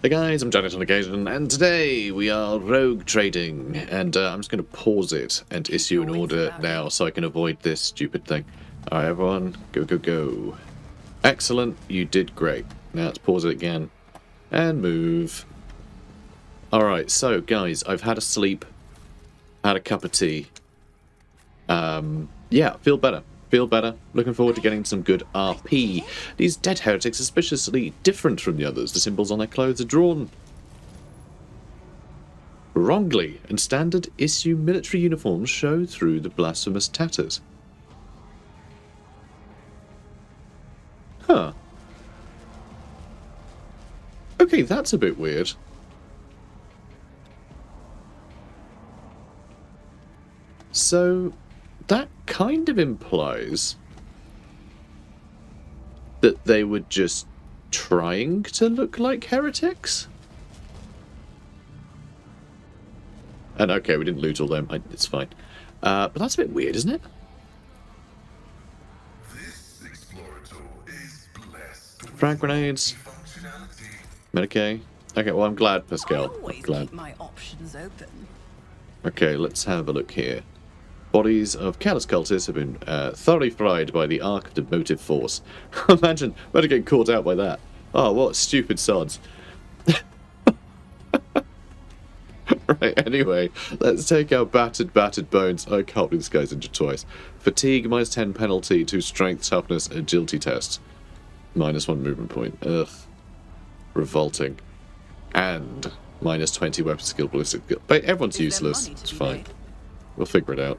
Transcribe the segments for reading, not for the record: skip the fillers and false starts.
Hey guys, I'm Janet on occasion, and today we are rogue trading, and I'm just going to pause it and issue an order now so I can avoid this stupid thing. Alright everyone, go go go. Excellent, you did great. Now let's pause it again, and move. Alright, so guys, I've had a sleep, had a cup of tea. Yeah, feel better. Feel better. Looking forward to getting some good RP. These dead heretics are suspiciously different from the others. The symbols on their clothes are drawn wrongly, and standard issue military uniforms show through the blasphemous tatters. Huh. Okay, that's a bit weird. So, that kind of implies that they were just trying to look like heretics? And okay, we didn't loot all them, it's fine. But that's a bit weird, isn't it? Frag grenades. Medicaid. Okay, well I'm glad, Pascal. I'm glad. Keep my options open. Okay, let's have a look here. Bodies of careless cultists have been thoroughly fried by the arc of the motive force. Imagine getting caught out by that. Oh, what stupid sods. Right, anyway, let's take our battered bones. I can't believe this guy's injured twice. Fatigue, -10 penalty to strength, toughness, agility test. -1 movement point. Ugh. Revolting. And -20 weapon skill, ballistic skill. But everyone's useless. It's fine. We'll figure it out.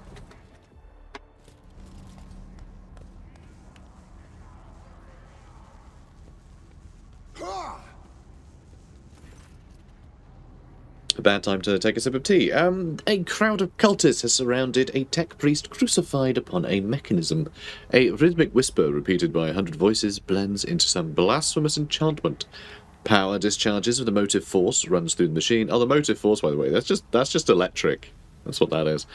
A bad time to take a sip of tea. A crowd of cultists has surrounded a tech priest crucified upon a mechanism. A rhythmic whisper repeated by 100 voices blends into some blasphemous enchantment. Power discharges with the motive force, runs through the machine. Oh, the motive force, by the way, that's just electric. That's what that is.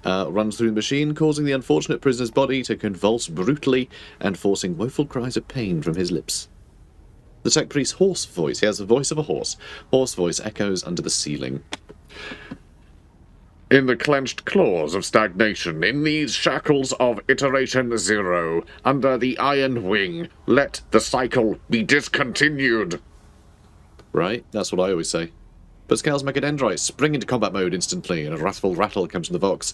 Runs through the machine, causing the unfortunate prisoner's body to convulse brutally and forcing woeful cries of pain from his lips. The tech priest's hoarse voice, he has the voice of a horse. Hoarse voice echoes under the ceiling. In the clenched claws of stagnation, in these shackles of iteration 0, under the iron wing, let the cycle be discontinued. Right, that's what I always say. Pascal's mechadendrites spring into combat mode instantly, and a wrathful rattle comes from the Vox.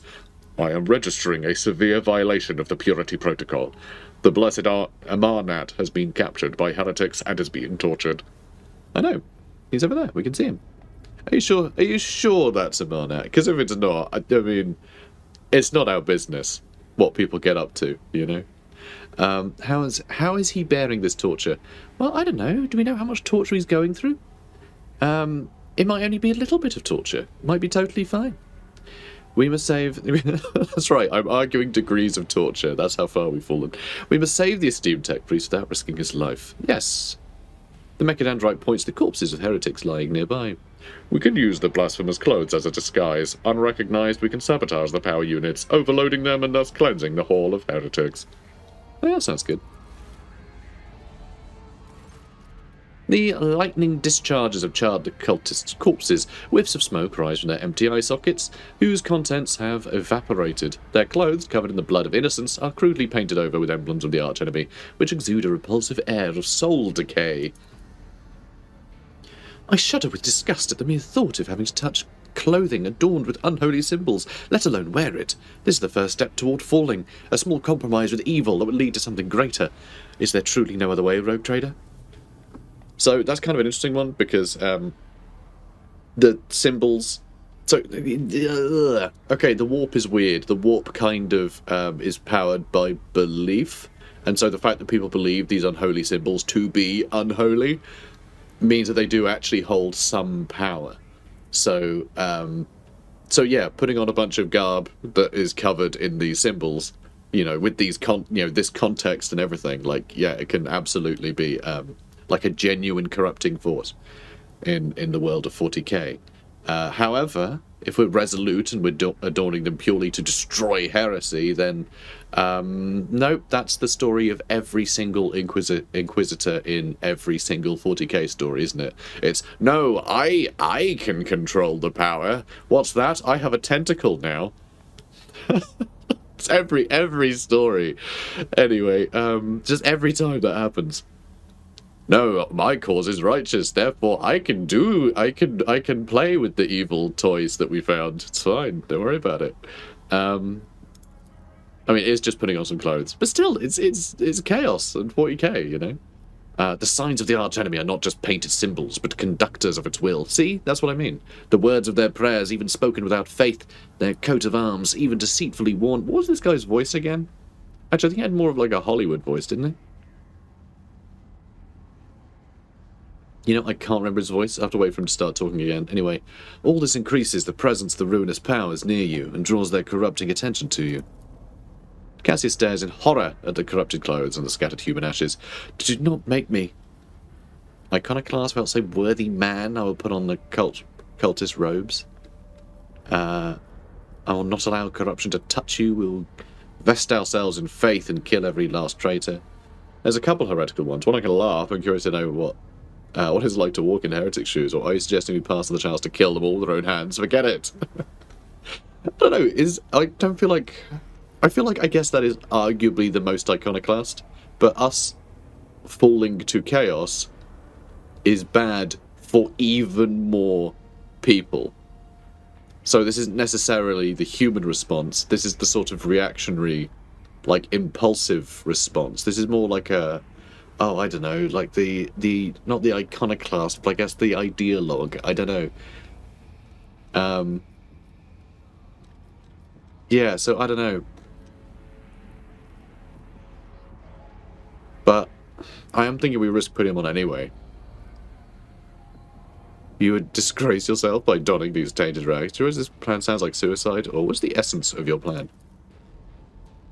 I am registering a severe violation of the purity protocol. The blessed Amarnat has been captured by heretics and is being tortured. I know. He's over there. We can see him. Are you sure? Are you sure that's Amarnat? Because if it's not, I mean, it's not our business what people get up to, you know? How is he bearing this torture? Well, I don't know. Do we know how much torture he's going through? It might only be a little bit of torture. It might be totally fine. We must save... That's right, I'm arguing degrees of torture. That's how far we've fallen. We must save the esteemed tech priest without risking his life. Yes. The mechadendrite points to corpses of heretics lying nearby. We can use the blasphemous clothes as a disguise. Unrecognized, we can sabotage the power units, overloading them and thus cleansing the hall of heretics. Oh, that sounds good. The lightning discharges of charred cultists' corpses, whiffs of smoke rise from their empty eye sockets, whose contents have evaporated. Their clothes, covered in the blood of innocence, are crudely painted over with emblems of the archenemy, which exude a repulsive air of soul decay. I shudder with disgust at the mere thought of having to touch clothing adorned with unholy symbols, let alone wear it. This is the first step toward falling, a small compromise with evil that would lead to something greater. Is there truly no other way, Rogue Trader? So that's kind of an interesting one, because the symbols... So, okay, the warp is weird. The warp kind of is powered by belief, and so the fact that people believe these unholy symbols to be unholy means that they do actually hold some power. So, yeah, putting on a bunch of garb that is covered in these symbols, you know, with these this context and everything, like, yeah, it can absolutely be... like a genuine corrupting force in the world of 40k. However, if we're resolute and we're adorning them purely to destroy heresy, then nope, that's the story of every single Inquisitor in every single 40k story, isn't it? It's, no, I can control the power. What's that? I have a tentacle now. It's every story. Anyway, just every time that happens. No, my cause is righteous, therefore I can play with the evil toys that we found. It's fine, don't worry about it. I mean, it's just putting on some clothes, but still, it's chaos and 40k, you know. The signs of the arch enemy are not just painted symbols, but conductors of its will. See, that's what I mean. The words of their prayers, even spoken without faith, their coat of arms, even deceitfully worn. What was this guy's voice again? Actually, I think he had more of like a Hollywood voice, didn't he? You know, I can't remember his voice. I have to wait for him to start talking again. Anyway, all this increases the presence of the ruinous powers near you and draws their corrupting attention to you. Cassius stares in horror at the corrupted clothes and the scattered human ashes. Do not make me. Iconoclast felt so worthy man, I will put on the cultist robes. I will not allow corruption to touch you. We'll vest ourselves in faith and kill every last traitor. There's a couple heretical ones. One I can laugh. I'm curious to know what it's like to walk in heretic shoes, or are you suggesting we pass on the chance to kill them all with our own hands? Forget it. I don't know. I feel like I guess that is arguably the most iconoclast, but us falling to chaos is bad for even more people. So this isn't necessarily the human response. This is the sort of reactionary, like impulsive response. This is more like a, I don't know, like the not the iconoclast, but I guess the ideologue. I don't know. Yeah, so I don't know. But I am thinking we risk putting him on anyway. You would disgrace yourself by donning these tainted rags. Do you realize this plan sounds like suicide? Or what's the essence of your plan?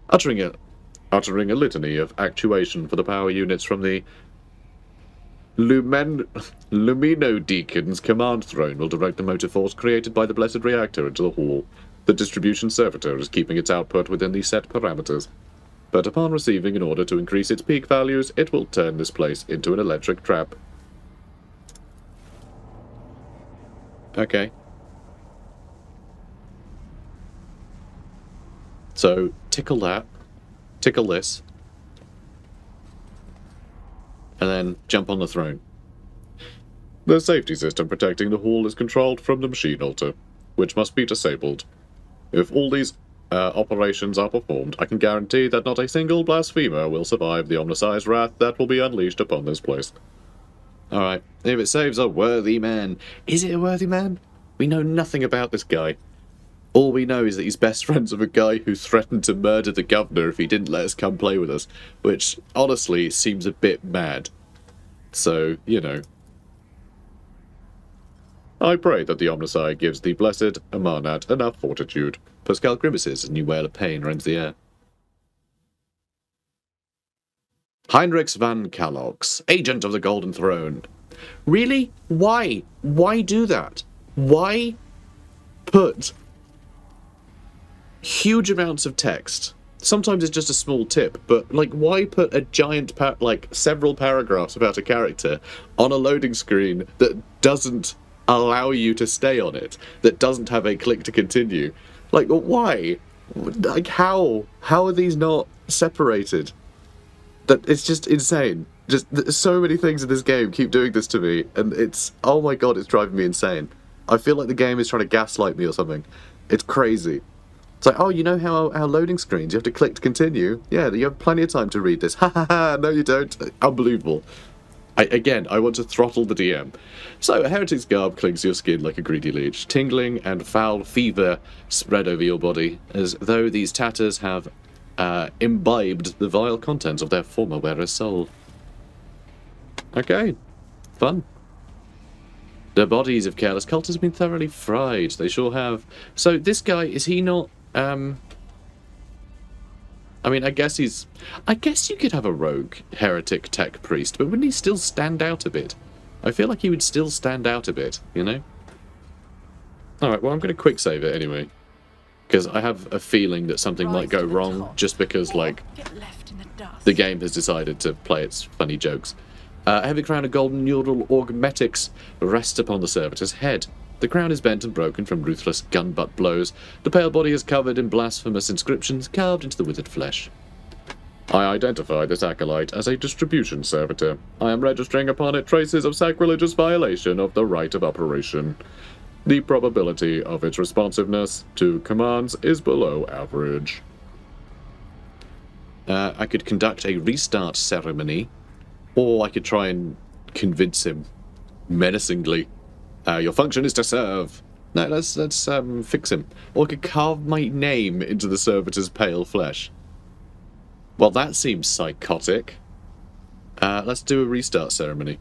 Uttering a litany of actuation for the power units from the Lumino Deacon's command throne will direct the motive force created by the blessed reactor into the hall. The distribution servitor is keeping its output within the set parameters. But upon receiving an order to increase its peak values, it will turn this place into an electric trap. Okay. So, tickle that. Tickle this. And then jump on the throne. The safety system protecting the hall is controlled from the machine altar, which must be disabled. If all these operations are performed, I can guarantee that not a single blasphemer will survive the Omnicized wrath that will be unleashed upon this place. Alright, if it saves a worthy man. Is it a worthy man? We know nothing about this guy. All we know is that he's best friends with a guy who threatened to murder the governor if he didn't let us come play with us, which, honestly, seems a bit mad. So, you know. I pray that the Omnicide gives the blessed Amarnat enough fortitude. Pascal grimaces and a new wail of pain rends the air. Heinrichs van Kallox, agent of the Golden Throne. Really? Why? Why do that? Why put huge amounts of text? Sometimes it's just a small tip, but like, why put a giant, several paragraphs about a character on a loading screen that doesn't allow you to stay on it, that doesn't have a click to continue? Like, why? Like, how? How are these not separated? That it's just insane. Just so many things in this game keep doing this to me, and it's, oh my god, it's driving me insane. I feel like the game is trying to gaslight me or something. It's crazy. It's like, oh, you know how loading screens, you have to click to continue? Yeah, you have plenty of time to read this. Ha ha ha, no you don't. Unbelievable. I want to throttle the DM. So, a heretic's garb clings to your skin like a greedy leech. Tingling and foul fever spread over your body, as though these tatters have imbibed the vile contents of their former wearer's soul. Okay, fun. The bodies of careless cultists have been thoroughly fried. They sure have. So this guy, is he not... I mean, I guess you could have a rogue heretic tech priest, but wouldn't he still stand out a bit? I feel like he would still stand out a bit, you know? Alright, well, I'm going to quick save it anyway. Because I have a feeling that something might go wrong just because, like, the game has decided to play its funny jokes. A heavy crown of golden neural augmetics rests upon the servitor's head. The crown is bent and broken from ruthless gun-butt blows. The pale body is covered in blasphemous inscriptions carved into the withered flesh. I identify this acolyte as a distribution servitor. I am registering upon it traces of sacrilegious violation of the right of operation. The probability of its responsiveness to commands is below average. I could conduct a restart ceremony, or I could try and convince him menacingly. Your function is to serve. No, let's fix him. Or I could carve my name into the servitor's pale flesh. Well, that seems psychotic. Let's do a restart ceremony.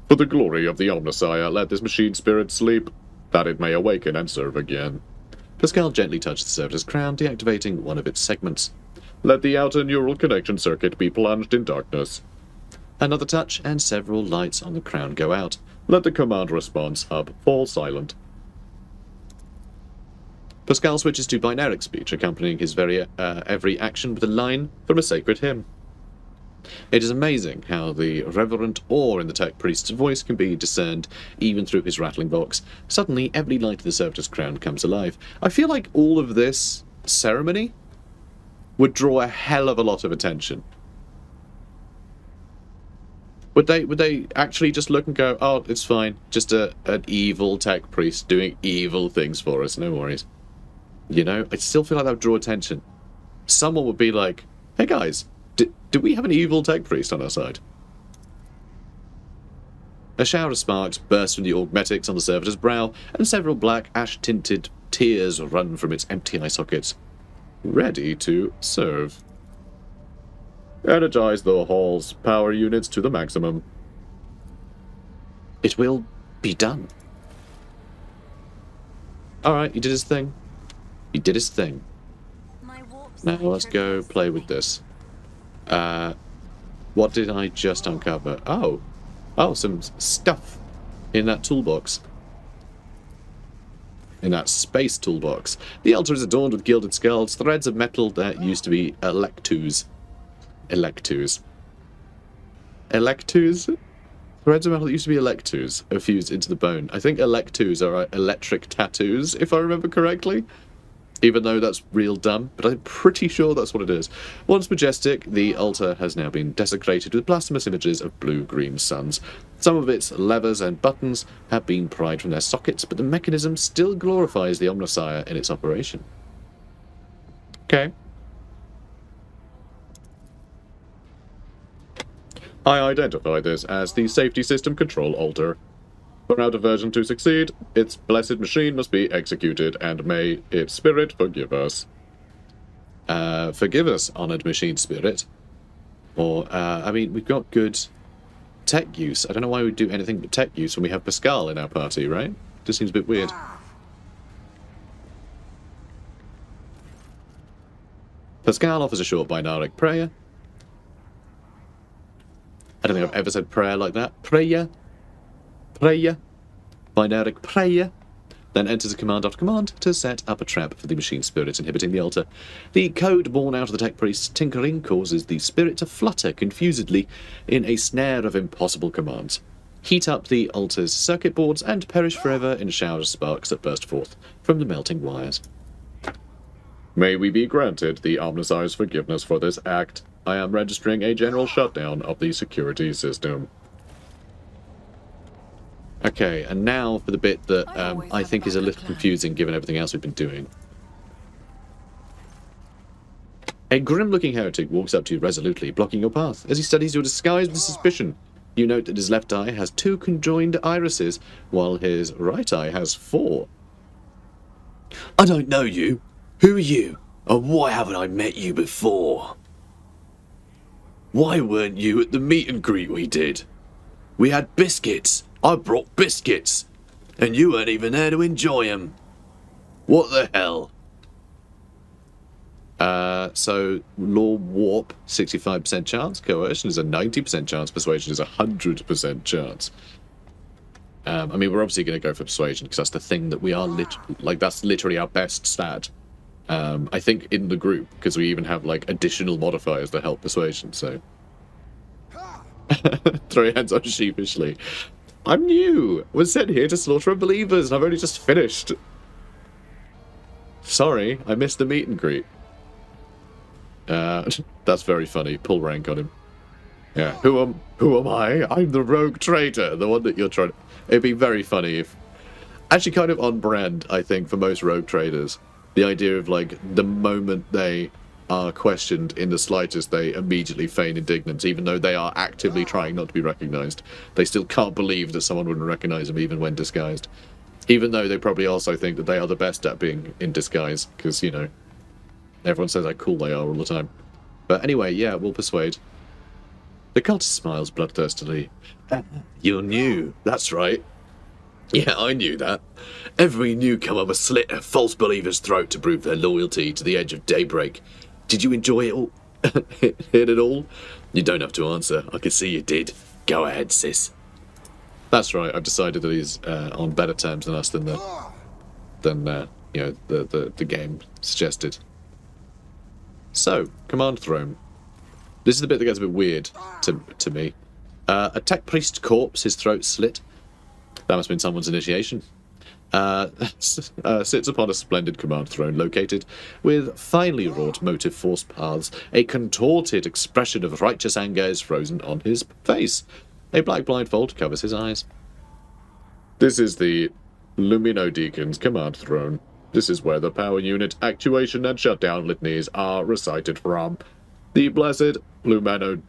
For the glory of the Omnissiah, let this machine spirit sleep, that it may awaken and serve again. Pascal gently touched the servitor's crown, deactivating one of its segments. Let the outer neural connection circuit be plunged in darkness. Another touch, and several lights on the crown go out. Let the command response hub fall silent. Pascal switches to binaric speech, accompanying his every action with a line from a sacred hymn. It is amazing how the reverent awe in the tech priest's voice can be discerned even through his rattling box. Suddenly, every light of the servitor's crown comes alive. I feel like all of this ceremony would draw a hell of a lot of attention. Would they actually just look and go, oh, it's fine, just an evil tech priest doing evil things for us, no worries. You know, I still feel like that would draw attention. Someone would be like, hey guys, do we have an evil tech priest on our side? A shower of sparks bursts from the augmetics on the servitor's brow, and several black ash-tinted tears run from its empty eye sockets. Ready to serve. Energize the hall's power units to the maximum. It will be done. Alright, he did his thing. He did his thing. Now let's go play with this. What did I just uncover? Oh, some stuff in that toolbox. In that space toolbox. The altar is adorned with gilded skulls, threads of metal that used to be electus. Threads of metal that used to be electus are fused into the bone. I think electus are electric tattoos, if I remember correctly. Even though that's real dumb, but I'm pretty sure that's what it is. Once majestic, the altar has now been desecrated with blasphemous images of blue-green suns. Some of its levers and buttons have been pried from their sockets, but the mechanism still glorifies the Omnissiah in its operation. Okay. I identify this as the safety system control altar. For our diversion to succeed, its blessed machine must be executed, and may its spirit forgive us. Forgive us, honoured machine spirit. Or, I mean, we've got good tech use. I don't know why we'd do anything but tech use when we have Pascal in our party, right? Just seems a bit weird. Pascal offers a short binaric prayer. I don't think I've ever said prayer like that. Prayer. Binaric prayer. Then enters a command after command to set up a trap for the machine spirit inhibiting the altar. The code born out of the tech priest's tinkering causes the spirit to flutter confusedly in a snare of impossible commands. Heat up the altar's circuit boards and perish forever in a shower of sparks that burst forth from the melting wires. May we be granted the Omnissiah's forgiveness for this act. I am registering a general shutdown of the security system. Okay, and now for the bit that I think is a little confusing given everything else we've been doing. A grim-looking heretic walks up to you resolutely, blocking your path. As he studies your disguise with suspicion, you note that his left eye has 2 conjoined irises, while his right eye has 4. I don't know you. Who are you? And why haven't I met you before? Why weren't you at the meet and greet we did? We had biscuits. I brought biscuits. And you weren't even there to enjoy them. What the hell? So law warp, 65% chance. Coercion is a 90% chance. Persuasion is a 100% chance. I mean, we're obviously going to go for persuasion because that's the thing that we are that's literally our best stat. I think in the group, because we even have like additional modifiers that help persuasion. So throw your hands up sheepishly. I'm new. Was sent here to slaughter unbelievers, and I've only just finished. Sorry, I missed the meet and greet. That's very funny. Pull rank on him. Yeah. Who am I? I'm the rogue traitor, the one that you're trying to... It'd be very funny if... Actually kind of on brand, I think, for most rogue traders. The idea of, like, the moment they are questioned in the slightest, they immediately feign indignance, even though they are actively trying not to be recognised. They still can't believe that someone wouldn't recognise them even when disguised. Even though they probably also think that they are the best at being in disguise, because, you know, everyone says how cool they are all the time. But anyway, yeah, we'll persuade. The cultist smiles bloodthirstily. You're new, that's right. Yeah, I knew that. Every newcomer must slit a false believer's throat to prove their loyalty to the edge of daybreak. Did you enjoy it all? Hit it all? You don't have to answer. I can see you did. Go ahead, sis. That's right. I've decided that he's on better terms than us than the game suggested. So, command throne. This is the bit that gets a bit weird to me. A tech priest corpse, his throat slit. That must have been someone's initiation. Sits upon a splendid command throne located with finely wrought motive force paths. A contorted expression of righteous anger is frozen on his face. A black blindfold covers his eyes. This is the Lumino Deacon's command throne. This is where the power unit actuation and shutdown litanies are recited from. The blessed Lumino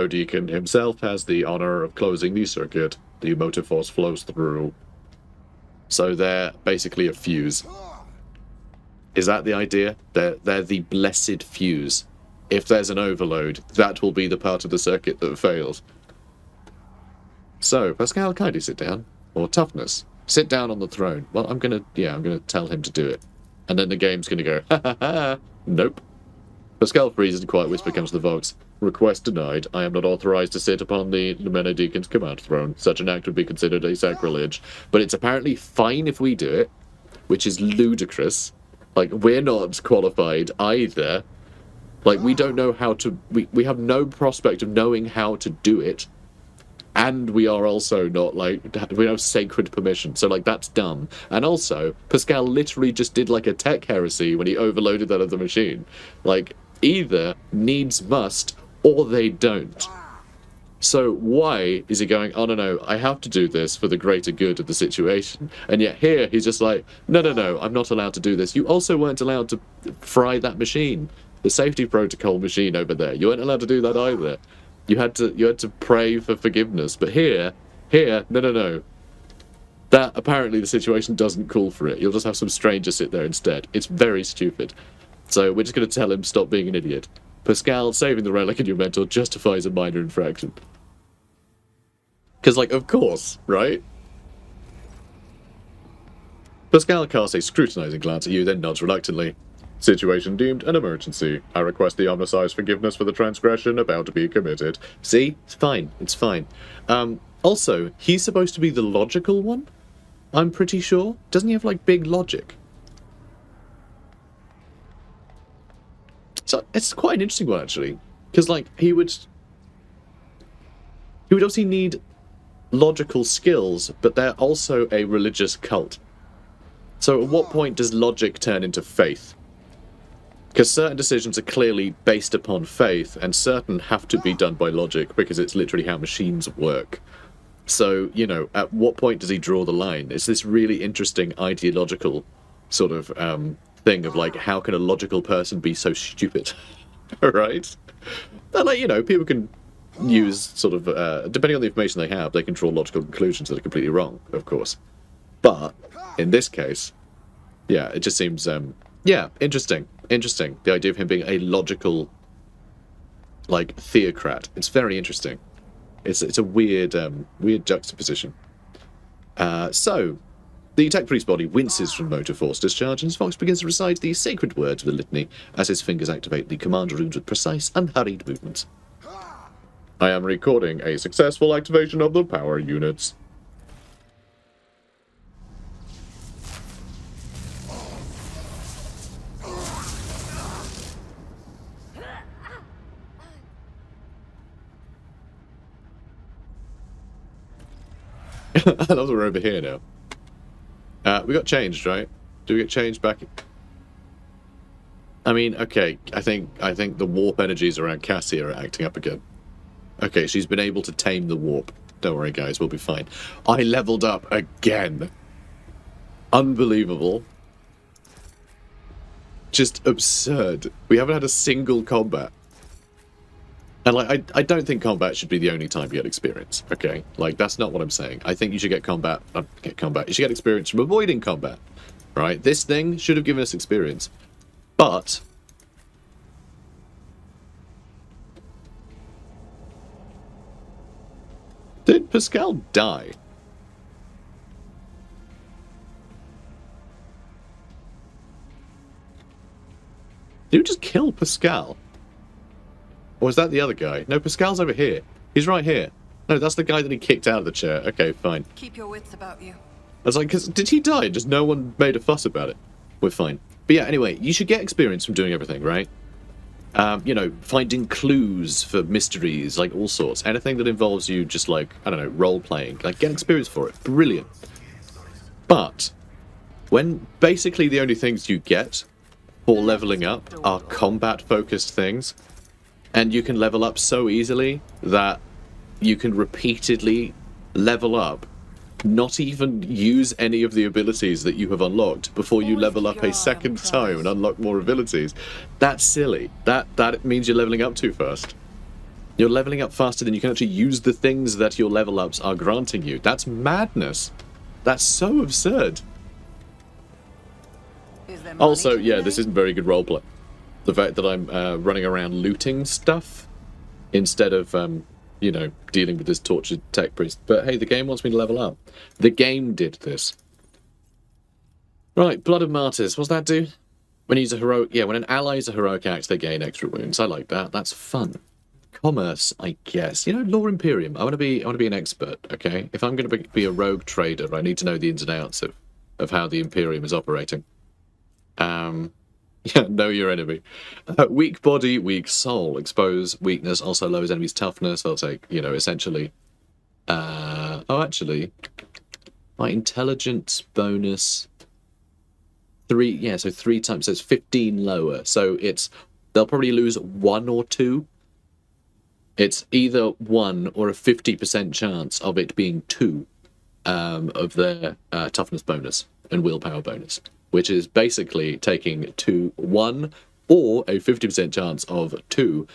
Deacon himself has the honor of closing the circuit. The motive force flows through. So they're basically a fuse. Is that the idea? They're the blessed fuse. If there's an overload, that will be the part of the circuit that fails. So, Pascal, kindly sit down. Or toughness. Sit down on the throne. Well, I'm gonna tell him to do it. And then the game's gonna go, ha ha ha, nope. Pascal freezes and quiet whisper comes to the vox. Request denied. I am not authorized to sit upon the Lumino Deacon's command throne. Such an act would be considered a sacrilege. But it's apparently fine if we do it, which is ludicrous. Like, we're not qualified either. Like, we don't know how to... We have no prospect of knowing how to do it. And we are also not, like... We have sacred permission. So, like, that's dumb. And also, Pascal literally just did, like, a tech heresy when he overloaded that other machine. Like, either needs must... or they don't. So why is he going, oh no, I have to do this for the greater good of the situation? And yet here he's just like, no, I'm not allowed to do this. You also weren't allowed to fry that machine. The safety protocol machine over there. You weren't allowed to do that either. You had to pray for forgiveness. But here, no. That apparently the situation doesn't call for it. You'll just have some stranger sit there instead. It's very stupid. So we're just going to tell him stop being an idiot. Pascal, saving the relic in your mentor justifies a minor infraction. Because, like, of course, right? Pascal casts a scrutinizing glance at you, then nods reluctantly. Situation deemed an emergency. I request the omnisci's forgiveness for the transgression about to be committed. See? It's fine. It's fine. Also, he's supposed to be the logical one? I'm pretty sure. Doesn't he have, like, big logic? So it's quite an interesting one, actually, because like he would obviously need logical skills, but they're also a religious cult. So at what point does logic turn into faith? Because certain decisions are clearly based upon faith, and certain have to be done by logic because it's literally how machines work. So, you know, at what point does he draw the line? It's this really interesting ideological sort of thing of like, how can a logical person be so stupid? Right? And like, you know, people can use sort of depending on the information they have, they can draw logical conclusions that are completely wrong, of course. But in this case, yeah, it just seems interesting. The idea of him being a logical, like, theocrat. It's very interesting. It's a weird juxtaposition. So the tech priest body winces from motor force discharge, and his fox begins to recite the sacred words of the litany as his fingers activate the command runes with precise, unhurried movements. I am recording a successful activation of the power units. I love that we're over here now. We got changed, right? Do we get changed back? I mean, okay, I think the warp energies around Cassie are acting up again. Okay, she's been able to tame the warp. Don't worry, guys, we'll be fine. I leveled up again. Unbelievable. Just absurd. We haven't had a single combat. And, like, I don't think combat should be the only time you get experience, okay? Like, that's not what I'm saying. I think you should get combat. You should get experience from avoiding combat, right? This thing should have given us experience. But... did Pascal die? Did you just kill Pascal? Or is that the other guy? No, Pascal's over here. He's right here. No, that's the guy that he kicked out of the chair. Okay, fine. Keep your wits about you. I was like, did he die? Just no one made a fuss about it. We're fine. But yeah, anyway, you should get experience from doing everything, right? You know, finding clues for mysteries, like all sorts. Anything that involves you just like, I don't know, role-playing. Like, get experience for it. Brilliant. But, when basically the only things you get for leveling up are combat-focused things, and you can level up so easily that you can repeatedly level up, not even use any of the abilities that you have unlocked before you level up a second time and unlock more abilities. That's silly. That means you're leveling up too fast. You're leveling up faster than you can actually use the things that your level ups are granting you. That's madness. That's so absurd. Also, yeah, this isn't very good roleplay. The fact that I'm running around looting stuff instead of, you know, dealing with this tortured tech priest. But hey, the game wants me to level up. The game did this. Right, Blood of Martyrs. What's that do? When you use a heroic... yeah, when an ally uses a heroic act, they gain extra wounds. I like that. That's fun. Commerce, I guess. You know, Law Imperium. I want to be an expert, okay? If I'm going to be a rogue trader, I need to know the ins and outs of how the Imperium is operating. Yeah, know your enemy. Weak body, weak soul. Expose weakness also lowers enemy's toughness. They'll take, you know, essentially... oh, actually... my intelligence bonus... 3, yeah, so 3 times, so it's 15 lower. So it's... they'll probably lose 1 or 2. It's either 1 or a 50% chance of it being 2 of their toughness bonus and willpower bonus, which is basically taking 1 or a 50% chance of 2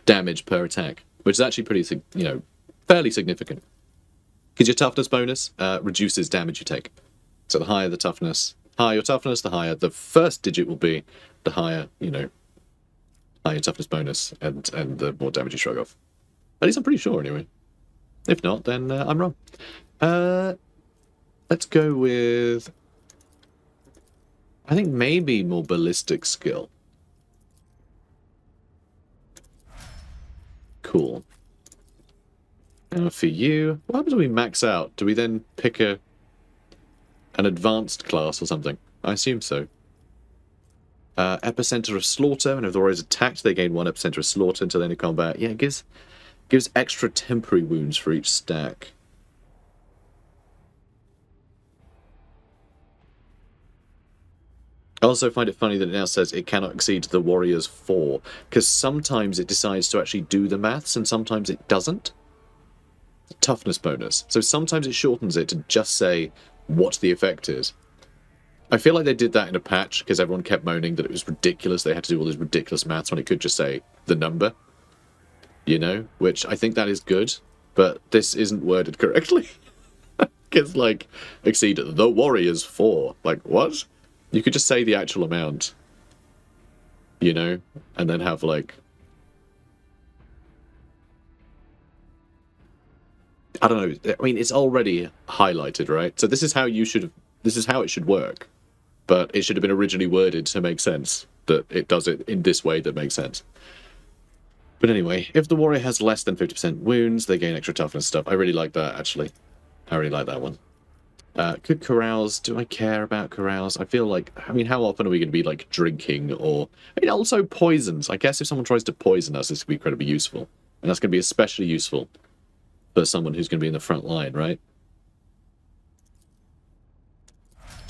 damage per attack, which is actually pretty, you know, fairly significant. Because your toughness bonus reduces damage you take. So the higher the toughness, higher your toughness, the higher the first digit will be, the higher, you know, higher toughness bonus, and the more damage you shrug off. At least I'm pretty sure, anyway. If not, then I'm wrong. Let's go with... I think maybe more ballistic skill. Cool. For you, what happens when we max out? Do we then pick an advanced class or something? I assume so. Epicenter of Slaughter. Whenever the warrior is attacked, they gain 1 epicenter of slaughter until the end of combat. Yeah, it gives extra temporary wounds for each stack. I also find it funny that it now says it cannot exceed the warrior's 4, because sometimes it decides to actually do the maths and sometimes it doesn't. Toughness bonus. So sometimes it shortens it to just say what the effect is. I feel like they did that in a patch because everyone kept moaning that it was ridiculous. They had to do all these ridiculous maths when it could just say the number. You know? Which I think that is good, but this isn't worded correctly. It's like, exceed the warrior's 4. Like, what? You could just say the actual amount. You know? And then have, like... I don't know. I mean, it's already highlighted, right? So this is how you should... this is how it should work. But it should have been originally worded to make sense. That it does it in this way that makes sense. But anyway, if the warrior has less than 50% wounds, they gain extra toughness stuff. I really like that, actually. I really like that one. Could carouse. Do I care about carouse? I feel like... I mean, how often are we going to be, like, drinking or... I mean, also poisons. I guess if someone tries to poison us, this could be incredibly useful. And that's going to be especially useful for someone who's going to be in the front line, right?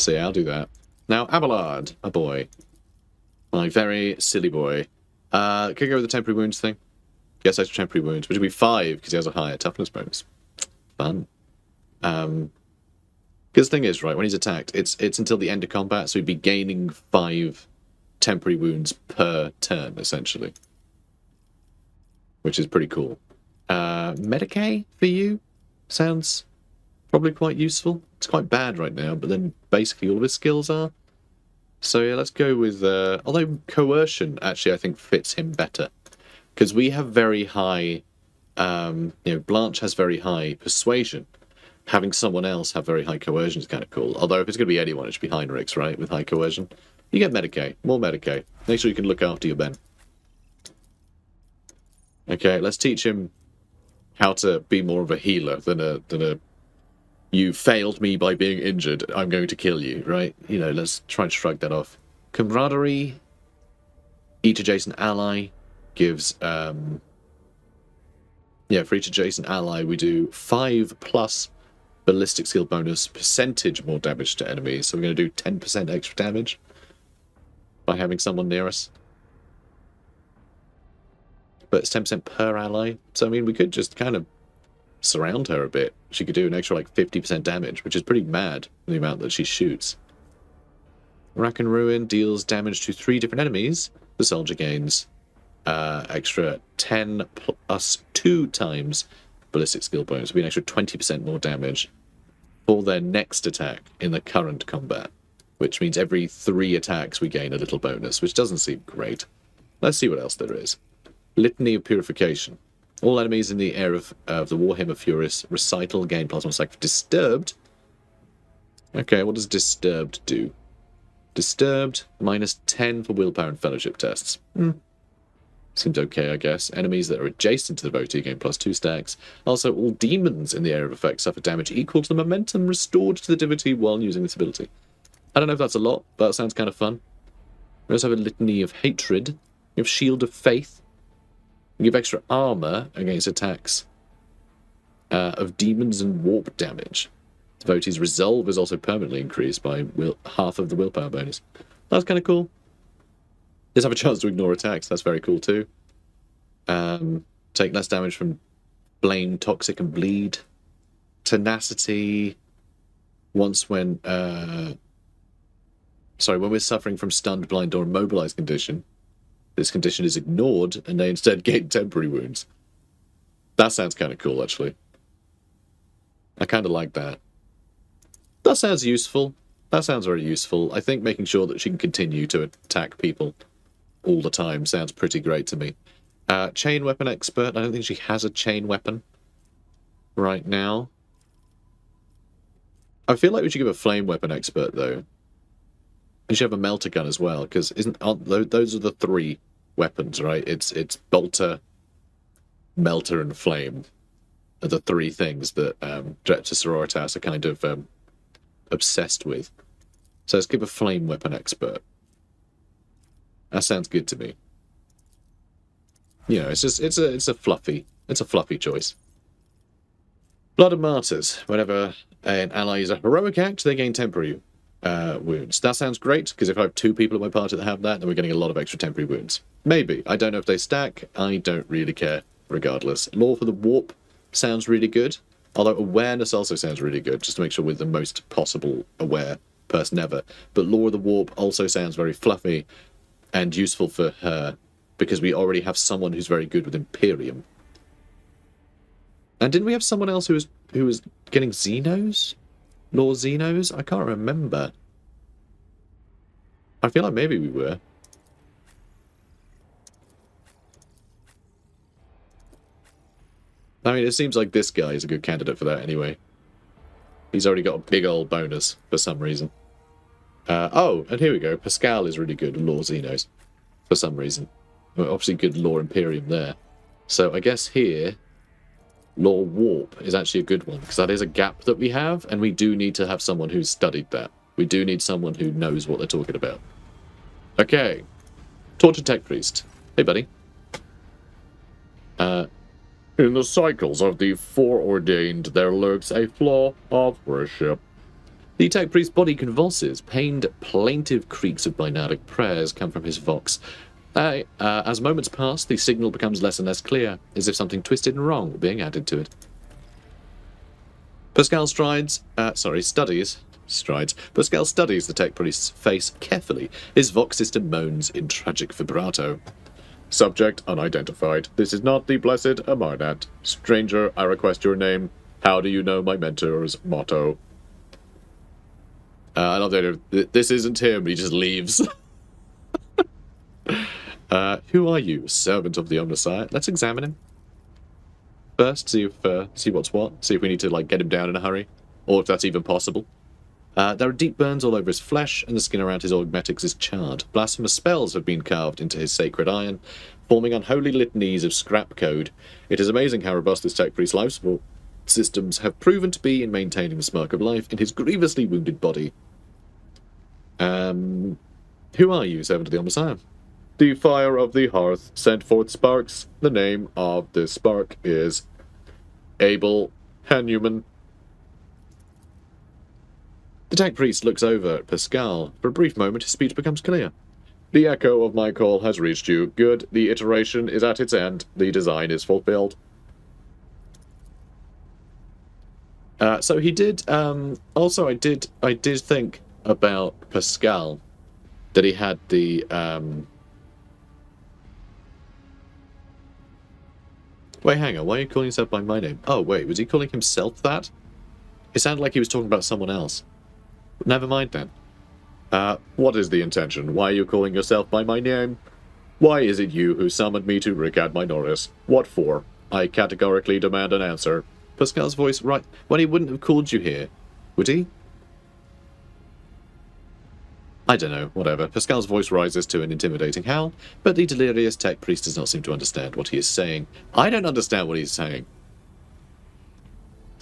So yeah, I'll do that. Now, Abelard, my boy. My very silly boy. Can I go with the temporary wounds thing? Yes, extra temporary wounds, which will be 5 because he has a higher toughness bonus. Fun. Because the thing is, right, when he's attacked, it's until the end of combat, so he'd be gaining 5 temporary wounds per turn, essentially. Which is pretty cool. Medicae for you? Sounds probably quite useful. It's quite bad right now, but then basically all of his skills are. So yeah, let's go with... although coercion, actually, I think fits him better. Because we have very high... Blanche has very high persuasion. Having someone else have very high coercion is kind of cool. Although if it's going to be anyone, it should be Heinrichs, right? With high coercion. You get Medicae. More Medicae. Make sure you can look after your Ben. Okay, let's teach him how to be more of a healer than a you failed me by being injured, I'm going to kill you, right? You know, let's try and shrug that off. Camaraderie. Each adjacent ally gives... for each adjacent ally, we do 5+ ballistic skill bonus percentage more damage to enemies. So we're going to do 10% extra damage by having someone near us. But it's 10% per ally. So, I mean, we could just kind of surround her a bit. She could do an extra, 50% damage, which is pretty mad, the amount that she shoots. Rack and Ruin deals damage to 3 different enemies. The soldier gains extra 10 plus 2 times ballistic skill bonus. It'll be an extra 20% more damage for their next attack in the current combat, which means every 3 attacks we gain a little bonus, which doesn't seem great. Let's see what else there is. Litany of Purification. All enemies in the area of the Warhammer Furious recital gain +1 sec. Disturbed. Okay, what does Disturbed do? Disturbed, -10 for willpower and fellowship tests. Seems okay, I guess. Enemies that are adjacent to the devotee gain +2 stacks. Also, all demons in the area of effect suffer damage equal to the momentum restored to the devotee while using this ability. I don't know if that's a lot, but that sounds kind of fun. We also have a Litany of Hatred. We have Shield of Faith. We give extra armor against attacks of demons and warp damage. Devotee's resolve is also permanently increased by half of the willpower bonus. That's kind of cool. Does have a chance to ignore attacks. That's very cool too. Take less damage from Blame, Toxic, and Bleed. Tenacity. When we're suffering from stunned, blind, or immobilized condition, this condition is ignored, and they instead gain temporary wounds. That sounds kind of cool, actually. I kind of like that. That sounds useful. That sounds very useful. I think making sure that she can continue to attack people all the time sounds pretty great to me. Chain weapon expert. I don't think she has a chain weapon right now. I feel like we should give a flame weapon expert, though. And she have a melter gun as well, because those are the 3 weapons, right? It's bolter, melter, and flame are the 3 things that Director Sororitas are kind of obsessed with. So let's give a flame weapon expert. That sounds good to me. You know, it's a fluffy choice. Blood of Martyrs. Whenever an ally is a heroic act, they gain temporary wounds. That sounds great, because if I have 2 people in my party that have that, then we're getting a lot of extra temporary wounds. Maybe. I don't know if they stack. I don't really care, regardless. Law for the Warp sounds really good, although Awareness also sounds really good, just to make sure we're the most possible aware person ever. But Law of the Warp also sounds very fluffy and useful for her, because we already have someone who's very good with Imperium. And didn't we have someone else who was getting Xenos? Law Xenos? I can't remember. I feel like maybe we were. I mean, it seems like this guy is a good candidate for that anyway. He's already got a big old bonus for some reason. Oh, and here we go. Pascal is really good at Law Xenos for some reason. Well, obviously good Law Imperium there. So I guess here, Law Warp is actually a good one, because that is a gap that we have, and we do need to have someone who's studied that. We do need someone who knows what they're talking about. Okay. Tortured Tech Priest. Hey, buddy. In the cycles of the foreordained, there lurks a flaw of worship. The tech priest's body convulses. Pained, plaintive creaks of binaural prayers come from his vox. As moments pass, the signal becomes less and less clear, as if something twisted and wrong were being added to it. Pascal studies the tech priest's face carefully. His vox system moans in tragic vibrato. Subject unidentified. This is not the blessed Amarnat. Stranger, I request your name. How do you know my mentor's motto? I love that. This isn't him. He just leaves. Who are you, servant of the Omnissiah? Let's examine him. First, see what's what. See if we need to get him down in a hurry, or if that's even possible. There are deep burns all over his flesh, and the skin around his augmetics is charred. Blasphemous spells have been carved into his sacred iron, forming unholy litanies of scrap code. It is amazing how robust this tech priest's life support systems have proven to be in maintaining the spark of life in his grievously wounded body. Who are you, servant of the Omnissiah? The fire of the hearth sent forth sparks. The name of this spark is Abel Hanuman. The tech priest looks over at Pascal. For a brief moment, his speech becomes clear. The echo of my call has reached you. Good. The iteration is at its end. The design is fulfilled. So he did. Also, I did think about Pascal, that he had the. Wait, hang on. Why are you calling yourself by my name? Oh, wait. Was he calling himself that? It sounded like he was talking about someone else. Never mind then. What is the intention? Why are you calling yourself by my name? Why is it you who summoned me to Rick ad Minoris? What for? I categorically demand an answer. Pascal's voice, right. Well, he wouldn't have called you here, would he? I don't know, whatever. Pascal's voice rises to an intimidating howl, but the delirious tech priest does not seem to understand what he is saying. I don't understand what he's saying.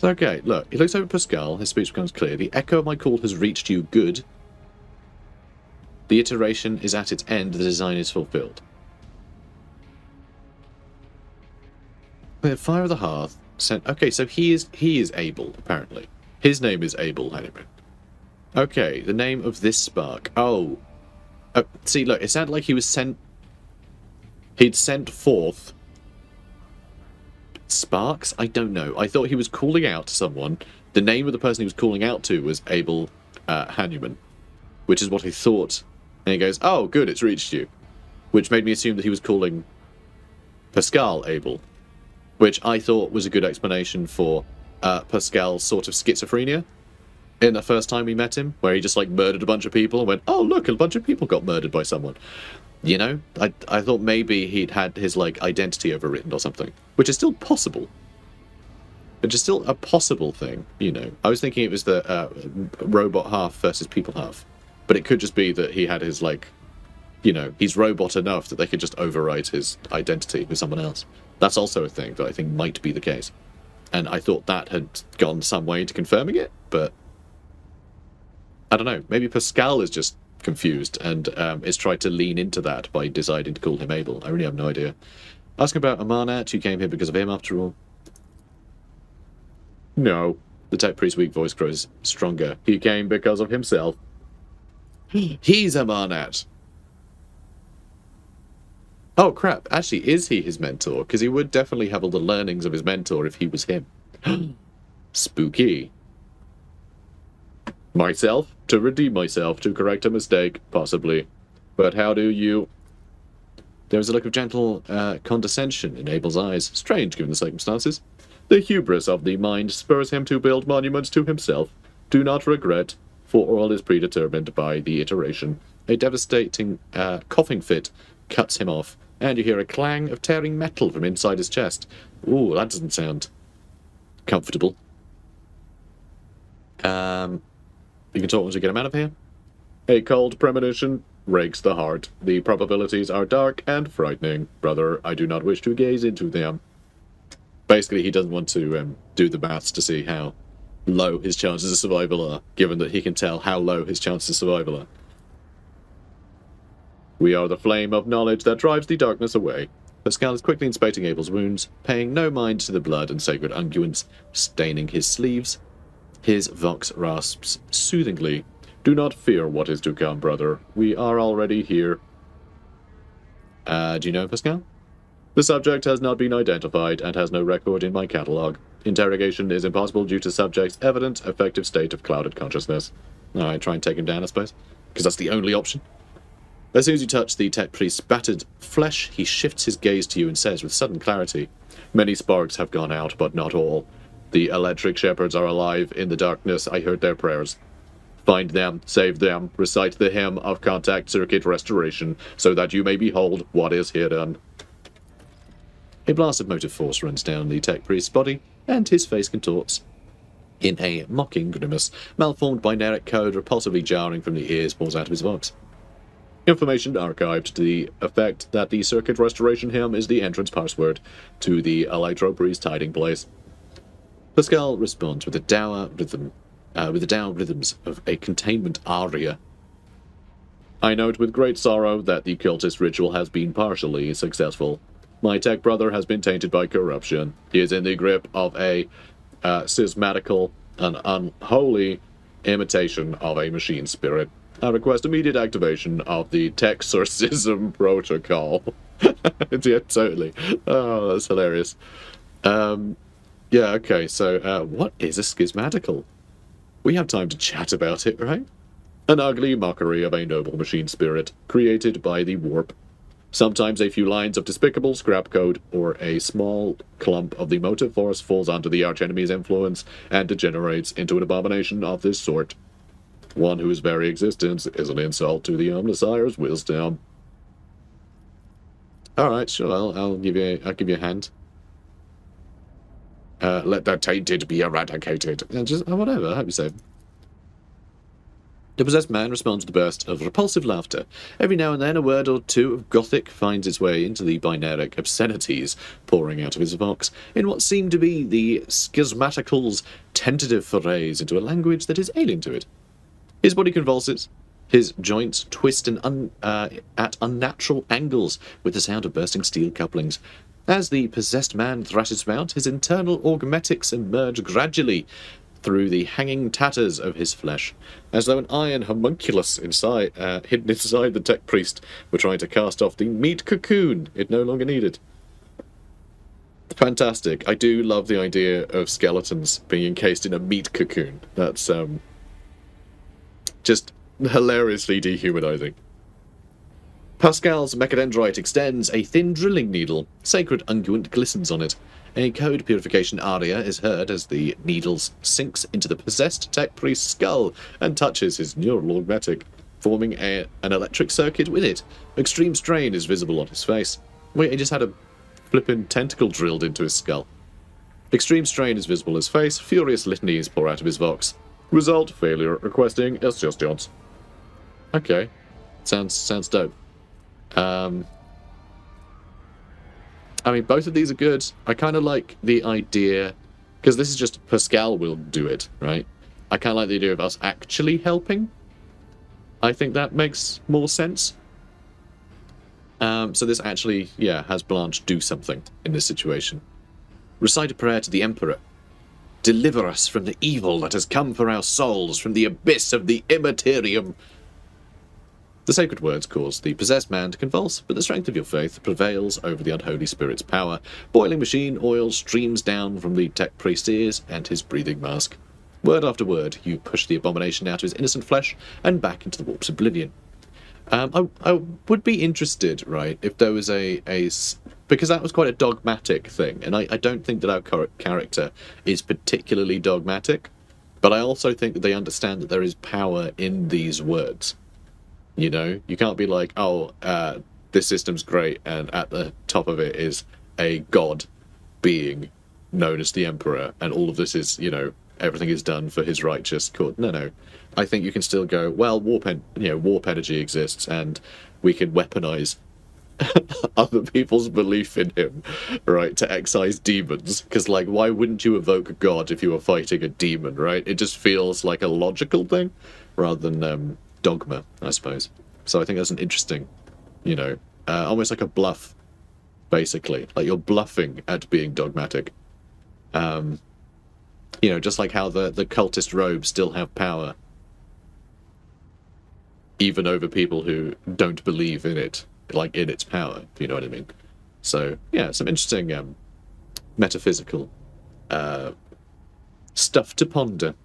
Okay, look, he looks over at Pascal, his speech becomes clear. The echo of my call has reached you, good. The iteration is at its end, the design is fulfilled. The fire of the hearth sent. Okay, so he is Abel, apparently. His name is Abel Hanuman. Okay, the name of this spark. Oh. See, look, it sounded like he was sent. He'd sent forth sparks? I don't know. I thought he was calling out to someone. The name of the person he was calling out to was Abel Hanuman, which is what he thought. And he goes, oh, good, it's reached you. Which made me assume that he was calling Pascal Abel, which I thought was a good explanation for Pascal's sort of schizophrenia in the first time we met him, where he just murdered a bunch of people and went, oh, look, a bunch of people got murdered by someone. You know, I thought maybe he'd had his identity overwritten or something, which is still possible. Which is still a possible thing, you know. I was thinking it was the robot half versus people half, but it could just be that he had his he's robot enough that they could just overwrite his identity with someone else. That's also a thing that I think might be the case, and I thought that had gone some way to confirming it, but I don't know. Maybe Pascal is just confused and is tried to lean into that by deciding to call him Abel. I really have no idea. Ask about Amarnat. You came here because of him, after all. No. The tech priest's weak voice grows stronger. He came because of himself. He's Amarnat. Oh, crap. Actually, is he his mentor? Because he would definitely have all the learnings of his mentor if he was him. Spooky. Myself? To redeem myself, to correct a mistake, possibly. But how do you... There was a look of gentle condescension in Abel's eyes. Strange, given the circumstances. The hubris of the mind spurs him to build monuments to himself. Do not regret, for all is predetermined by the iteration. A devastating coughing fit cuts him off, and you hear a clang of tearing metal from inside his chest. Ooh, that doesn't sound comfortable. You can talk once you get him out of here. A cold premonition breaks the heart. The probabilities are dark and frightening. Brother, I do not wish to gaze into them. Basically, he doesn't want to do the maths to see how low his chances of survival are, given that he can tell how low his chances of survival are. We are the flame of knowledge that drives the darkness away. Pascal is quickly inspecting Abel's wounds, paying no mind to the blood and sacred unguents staining his sleeves. His vox rasps soothingly. Do not fear what is to come, brother. We are already here. Do you know Pascal? The subject has not been identified and has no record in my catalogue. Interrogation is impossible due to subject's evident affective state of clouded consciousness. Alright, try and take him down, I suppose. Because that's the only option. As soon as you touch the tech priest's battered flesh, he shifts his gaze to you and says with sudden clarity, "Many sparks have gone out, but not all. The electric shepherds are alive in the darkness. I heard their prayers. Find them, save them, recite the hymn of contact circuit restoration, so that you may behold what is hidden." A blast of motive force runs down the tech priest's body, and his face contorts in a mocking grimace. Malformed binaric code repulsively jarring from the ears pours out of his vox. Information archived to the effect that the circuit restoration hymn is the entrance password to the electro priest's hiding place. Pascal responds with the dour rhythms of a containment aria. I note with great sorrow that the cultist ritual has been partially successful. My tech brother has been tainted by corruption. He is in the grip of a schismatical and unholy imitation of a machine spirit. I request immediate activation of the Texorcism protocol. Yeah, totally. Oh, that's hilarious. Yeah, okay, so what is a schismatical? We have time to chat about it, right? An ugly mockery of a noble machine spirit, created by the warp. Sometimes a few lines of despicable scrap code or a small clump of the motive force falls under the archenemy's influence and degenerates into an abomination of this sort. One whose very existence is an insult to the Omnissire's wisdom. Alright, sure, I'll give you a hand. Let the tainted be eradicated. Just whatever, I hope you're safe. The possessed man responds with a burst of repulsive laughter. Every now and then a word or two of Gothic finds its way into the binaric obscenities pouring out of his vox, in what seem to be the schismatical's tentative forays into a language that is alien to it. His body convulses. His joints twist at unnatural angles with the sound of bursting steel couplings. As the possessed man thrashes about, his internal augmetics emerge gradually through the hanging tatters of his flesh, as though an iron homunculus hidden inside the tech priest were trying to cast off the meat cocoon it no longer needed. Fantastic. I do love the idea of skeletons being encased in a meat cocoon. That's just hilariously dehumanizing. Pascal's mechadendrite extends a thin drilling needle. Sacred unguent glistens on it. A code purification aria is heard as the needle sinks into the possessed tech priest's skull and touches his neural augmetic, forming an electric circuit with it. Extreme strain is visible on his face. Wait, he just had a flippin' tentacle drilled into his skull. Extreme strain is visible on his face. Furious litanies pour out of his vox. Result, failure, requesting assistance. Okay. Sounds dope. I mean, both of these are good. I kind of like the idea, because this is just Pascal will do it, right? I kind of like the idea of us actually helping. I think that makes more sense. So this actually, has Blanche do something in this situation. Recite a prayer to the Emperor. Deliver us from the evil that has come for our souls, from the abyss of the immaterium. The sacred words cause the possessed man to convulse, but the strength of your faith prevails over the unholy spirit's power. Boiling machine oil streams down from the tech priest's ears and his breathing mask. Word after word, you push the abomination out of his innocent flesh and back into the warp's oblivion. I would be interested, right, if there was because that was quite a dogmatic thing, and I don't think that our character is particularly dogmatic, but I also think that they understand that there is power in these words. You know, you can't be like, this system's great, and at the top of it is a god being known as the Emperor, and all of this is, everything is done for his righteous cause. No. I think you can still go, well, warp energy exists, and we can weaponize other people's belief in him, right, to excise demons. Because, why wouldn't you evoke a god if you were fighting a demon, right? It just feels like a logical thing, rather than dogma, I suppose. So I think that's an interesting, almost like a bluff, basically. Like, you're bluffing at being dogmatic. You know, just like how the cultist robes still have power. Even over people who don't believe in it, like in its power, if you know what I mean. So, yeah, some interesting metaphysical stuff to ponder.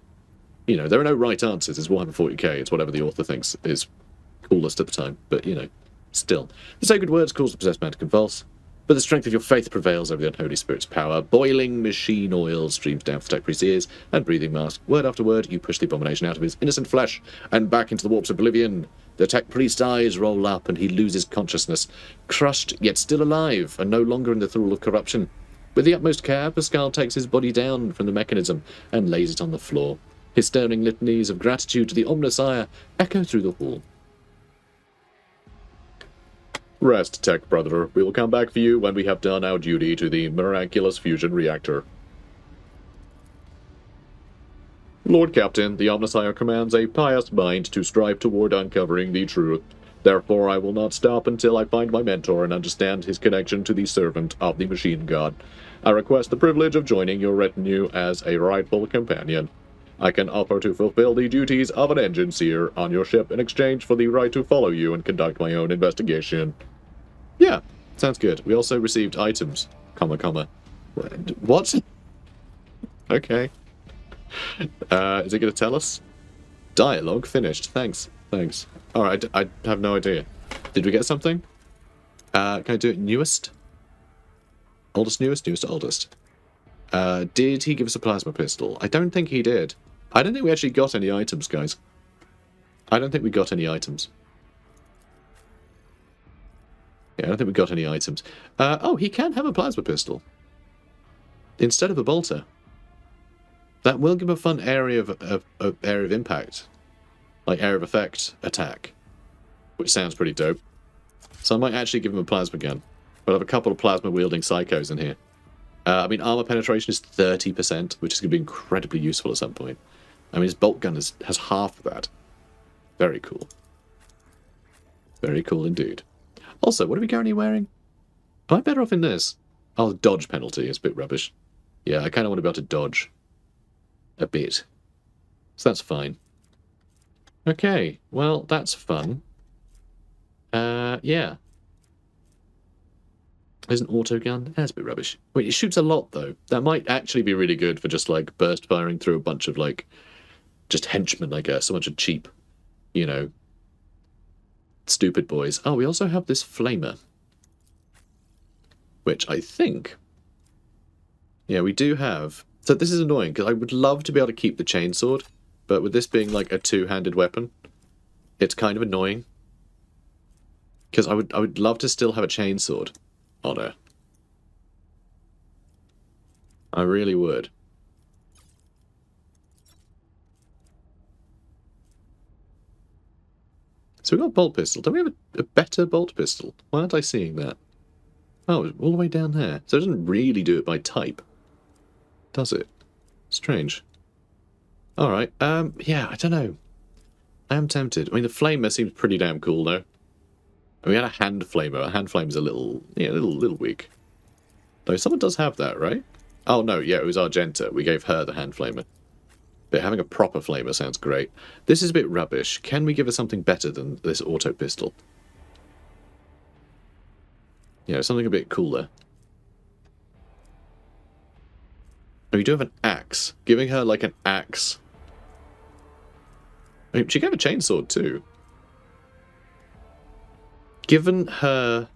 You know, there are no right answers. It's Warhammer 40k. It's whatever the author thinks is coolest at the time. But, you know, still. The sacred words cause the possessed man to convulse, but the strength of your faith prevails over the unholy spirit's power. Boiling machine oil streams down the tech priest's ears, and breathing mask. Word after word, you push the abomination out of his innocent flesh and back into the warps of oblivion. The tech priest's eyes roll up, and he loses consciousness, crushed yet still alive, and no longer in the thrall of corruption. With the utmost care, Pascal takes his body down from the mechanism and lays it on the floor. His stirring litanies of gratitude to the Omnissiah echo through the hall. Rest, Tech Brother. We will come back for you when we have done our duty to the miraculous fusion reactor. Lord Captain, the Omnissiah commands a pious mind to strive toward uncovering the truth. Therefore, I will not stop until I find my mentor and understand his connection to the servant of the machine god. I request the privilege of joining your retinue as a rightful companion. I can offer to fulfill the duties of an engine seer on your ship in exchange for the right to follow you and conduct my own investigation. Yeah, sounds good. We also received items, comma. What? Okay. Is it going to tell us? Dialogue finished. Thanks. Alright, I have no idea. Did we get something? Can I do it newest? Oldest, newest, newest to oldest. Did he give us a plasma pistol? I don't think he did. I don't think we actually got any items, guys. I don't think we got any items. Yeah, I don't think we got any items. Oh, he can have a plasma pistol. Instead of a bolter. That will give a fun area of impact. Like area of effect attack. Which sounds pretty dope. So I might actually give him a plasma gun. But I have a couple of plasma wielding psychos in here. I mean, armor penetration is 30%, which is going to be incredibly useful at some point. I mean, his bolt gun has half of that. Very cool. Very cool indeed. Also, what are we currently wearing? Am I better off in this? Oh, the dodge penalty is a bit rubbish. Yeah, I kind of want to be able to dodge. A bit. So that's fine. Okay, well, that's fun. Yeah. There's an auto gun. That's a bit rubbish. Wait, it shoots a lot, though. That might actually be really good for just, like, burst firing through a bunch of, like, just henchmen, I guess. A bunch of cheap, you know, stupid boys. Oh, we also have this flamer. Which I think... Yeah, we do have... So this is annoying, because I would love to be able to keep the chainsword, but with this being, like, a two-handed weapon, it's kind of annoying. Because I would love to still have a chainsword on her. I really would. So we got a bolt pistol. Don't we have a better bolt pistol? Why aren't I seeing that? Oh, it's all the way down there. So it doesn't really do it by type. Does it? Strange. Alright, yeah, I don't know. I am tempted. I mean, the flamer seems pretty damn cool, though. And we had a hand flamer. A hand flamer's a little, yeah, a little weak. Though someone does have that, right? Oh, no, yeah, it was Argenta. We gave her the hand flamer. But having a proper flamer sounds great. This is a bit rubbish. Can we give her something better than this auto pistol? Yeah, something a bit cooler. Oh, we do have an axe. Giving her, like, an axe. I mean, she can have a chainsaw, too. Given her...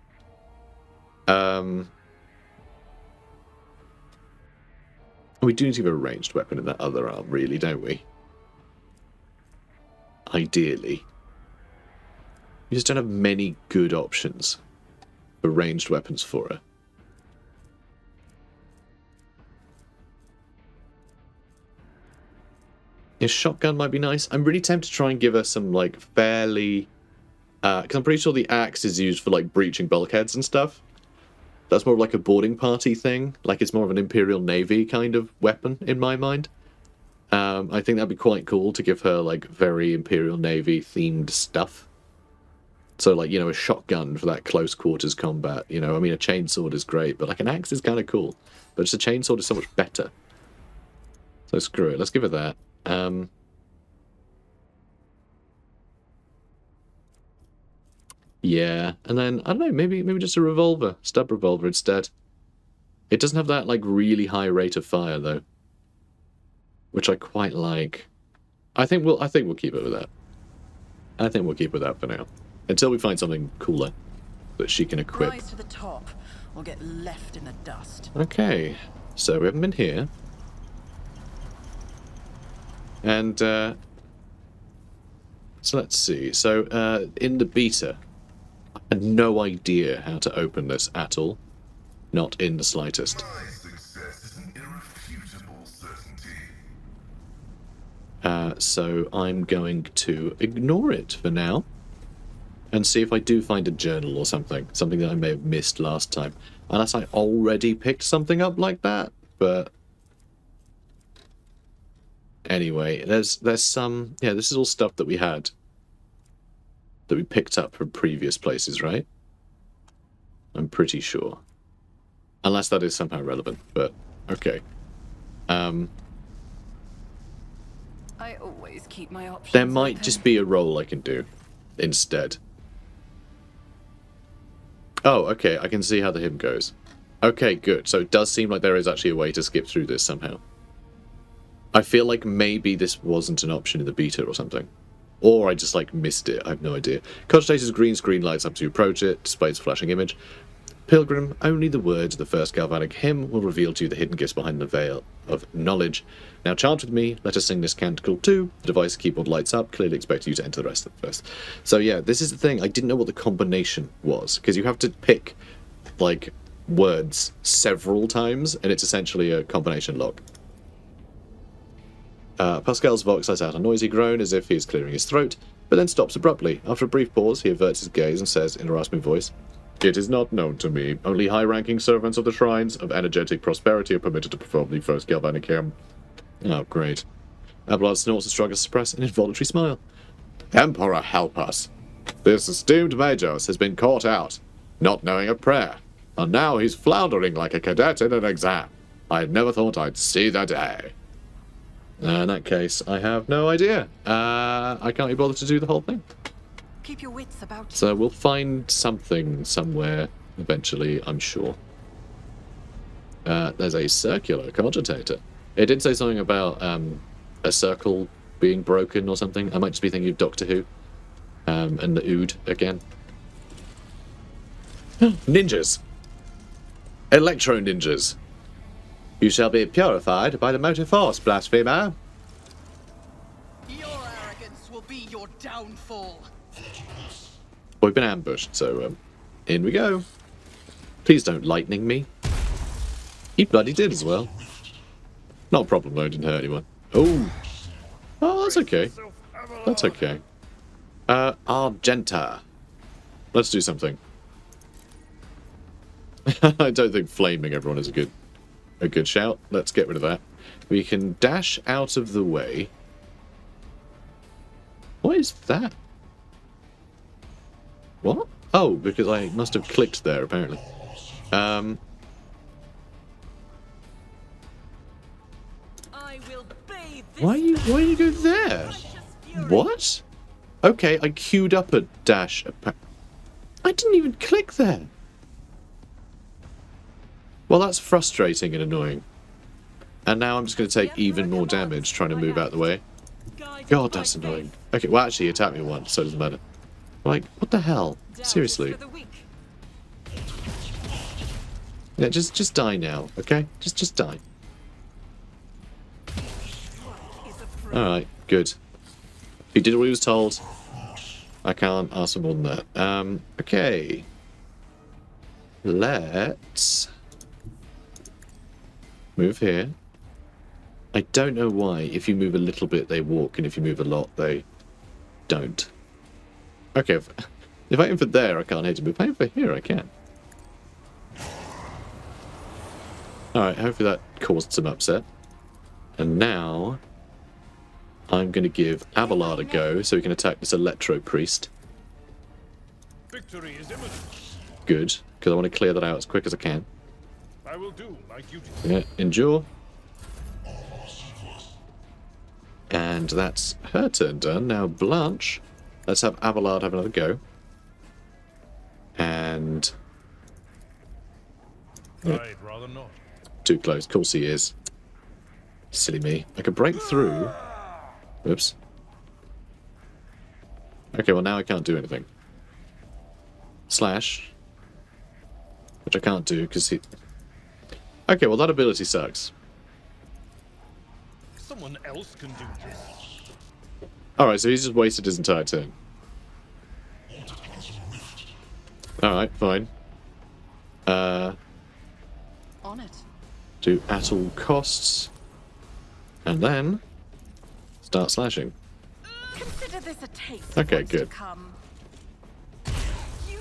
We do need to have a ranged weapon in that other arm, really, don't we? Ideally. We just don't have many good options for ranged weapons for her. A shotgun might be nice. I'm really tempted to try and give her some, like, fairly... Because I'm pretty sure the axe is used for, like, breaching bulkheads and stuff. That's more of like a boarding party thing. Like, it's more of an Imperial Navy kind of weapon, in my mind. I think that'd be quite cool to give her, like, very Imperial Navy-themed stuff. So, like, you know, a shotgun for that close quarters combat. You know, I mean, a chainsword is great, but, like, an axe is kind of cool. But just a chainsword is so much better. So screw it. Let's give it that. Yeah, and then, I don't know, maybe just a revolver. Stub revolver instead. It doesn't have that, like, really high rate of fire, though. Which I quite like. I think we'll keep it with that. I think we'll keep it with that for now. Until we find something cooler that she can equip. Rise to the top, or get left in the dust. Okay, so we haven't been here. And, so let's see. So, in the beta, I had no idea how to open this at all. Not in the slightest. My success is an irrefutable certainty. So I'm going to ignore it for now. And see if I do find a journal or something. Something that I may have missed last time. Unless I already picked something up like that. But anyway, there's some... Yeah, this is all stuff that we had. That we picked up from previous places, right? I'm pretty sure. Unless that is somehow relevant, but okay. I always keep my options There might open. just be a roll I can do instead. Oh, okay, I can see how the hymn goes. Okay, good. So it does seem like there is actually a way to skip through this somehow. I feel like maybe this wasn't an option in the beta or something. Or I just, like, missed it. I have no idea. Cogitator's green screen lights up as you approach it, displays a flashing image. Pilgrim, only the words of the first Galvanic hymn will reveal to you the hidden gifts behind the veil of knowledge. Now chant with me, let us sing this canticle too. The device keyboard lights up, clearly expecting you to enter the rest of it first. So yeah, this is the thing, I didn't know what the combination was, because you have to pick, like, words several times, and it's essentially a combination lock. Pascal's vox lets out a noisy groan as if he is clearing his throat, but then stops abruptly. After a brief pause, he averts his gaze and says in a rasping voice, "It is not known to me. Only high-ranking servants of the shrines of energetic prosperity are permitted to perform the first Galvanic hymn." Oh, great. Abelard snorts and struggles to suppress an involuntary smile. "Emperor, help us. This esteemed Magos has been caught out, not knowing a prayer, and now he's floundering like a cadet in an exam. I never thought I'd see the day." In that case, I have no idea. I can't be bothered to do the whole thing. Keep your wits about you. So we'll find something somewhere eventually, I'm sure. There's a circular cogitator. It did say something about a circle being broken or something. I might just be thinking of Doctor Who. And the Ood again. Ninjas! Electro ninjas! You shall be purified by the motive force, blasphemer. Your arrogance will be your downfall. We've been ambushed, so in we go. Please don't lightning me. He bloody did as well. Not a problem though, didn't hurt anyone. Oh, that's okay. That's okay. Argenta. Let's do something. I don't think flaming everyone is a good shout. Let's get rid of that. We can dash out of the way. What is that? What? Oh, because I must have clicked there, apparently. I will bathe this Why you go there? righteous fury. What? Okay, I queued up a dash. I didn't even click there. Well, that's frustrating and annoying. And now I'm just going to take even more damage trying to move out the way. Guided God, by that's faith. annoying. Okay, well, actually, he attacked me once, so it doesn't matter. Like, what the hell? Doubt is Seriously. for the weak. Yeah, just die now, okay? Just die. Is a Alright, good. He did what he was told. I can't ask for more than that. Okay. Let's move here. I don't know why. If you move a little bit, they walk, and if you move a lot, they don't. Okay, if I aim for there, I can't hit him. If I aim for here, I can. Alright, hopefully that caused some upset. And now I'm going to give Abelard a go so he can attack this Electro Priest. Victory is imminent. Good, because I want to clear that out as quick as I can. I will do my duty. Yeah, endure. And that's her turn done. Now Blanche. Let's have Abelard have another go. And... I'd rather not. too close. Of course he is. Silly me. I could break through. Oops. Okay, well now I can't do anything. Slash. Which I can't do because he... Okay, well that ability sucks. Someone else can do this. Alright, so he's just wasted his entire turn. Alright, fine. On it. Do at all costs. And then... start slashing. Consider this a taste. Okay, of what's to good. come. You